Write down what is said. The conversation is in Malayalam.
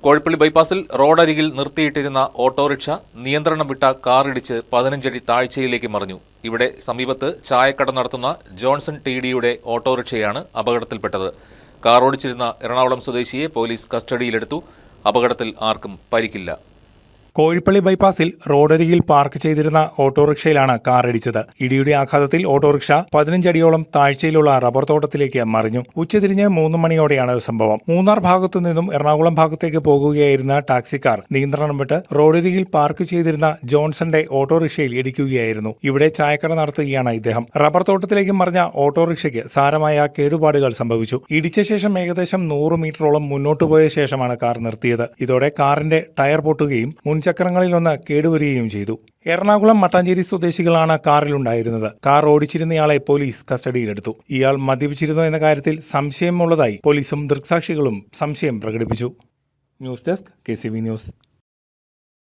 കോഴിപ്പള്ളി ബൈപ്പാസിൽ റോഡരികിൽ നിർത്തിയിട്ടിരുന്ന ഓട്ടോറിക്ഷ നിയന്ത്രണം വിട്ട കാറിടിച്ച് 15 അടി താഴ്ചയിലേക്ക് മറിഞ്ഞു. ഇവിടെ സമീപത്ത് ചായക്കട നടത്തുന്ന ജോൺസൺ ടി.ഡിയുടെ ഓട്ടോറിക്ഷയാണ് അപകടത്തിൽപ്പെട്ടത്. കാർ ഓടിച്ചിരുന്ന എറണാകുളം സ്വദേശിയെ പോലീസ് കസ്റ്റഡിയിലെടുത്തു. അപകടത്തിൽ ആർക്കും പരിക്കില്ല. കോഴിപ്പള്ളി ബൈപ്പാസിൽ റോഡരികിൽ പാർക്ക് ചെയ്തിരുന്ന ഓട്ടോറിക്ഷയിലാണ് കാറിടിച്ചത്. ഇടിയുടെ ആഘാതത്തിൽ ഓട്ടോറിക്ഷ 15 അടിയോളം താഴ്ചയിലുള്ള റബ്ബർ തോട്ടത്തിലേക്ക് മറിഞ്ഞു. ഉച്ചതിരിഞ്ഞ് 3 മണിയോടെയാണ് സംഭവം. മൂന്നാർ ഭാഗത്തു നിന്നും എറണാകുളം ഭാഗത്തേക്ക് പോകുകയായിരുന്ന ടാക്സിക്കാർ നിയന്ത്രണം വിട്ട് റോഡരികിൽ പാർക്ക് ചെയ്തിരുന്ന ജോൺസന്റെ ഓട്ടോറിക്ഷയിൽ ഇടിക്കുകയായിരുന്നു. ഇവിടെ ചായക്കട നടത്തുകയാണ് ഇദ്ദേഹം. റബ്ബർ തോട്ടത്തിലേക്ക് മറിഞ്ഞ ഓട്ടോറിക്ഷയ്ക്ക് സാരമായ കേടുപാടുകൾ സംഭവിച്ചു. ഇടിച്ച ശേഷം ഏകദേശം 100 മീറ്ററോളം മുന്നോട്ടു പോയ ശേഷമാണ് കാർ നിർത്തിയത്. ഇതോടെ കാറിന്റെ ടയർ പൊട്ടുകയും ചക്രങ്ങളിലൊന്ന് കേടുവരികയും ചെയ്തു. എറണാകുളം മട്ടാഞ്ചേരി സ്വദേശികളാണ് കാറിലുണ്ടായിരുന്നത്. കാർ ഓടിച്ചിരുന്നയാളെ പോലീസ് കസ്റ്റഡിയിലെടുത്തു. ഇയാൾ മദ്യപിച്ചിരുന്നോ എന്ന കാര്യത്തിൽ സംശയമുള്ളതായി പോലീസും ദൃക്സാക്ഷികളും സംശയം പ്രകടിപ്പിച്ചു. News desk KCV news.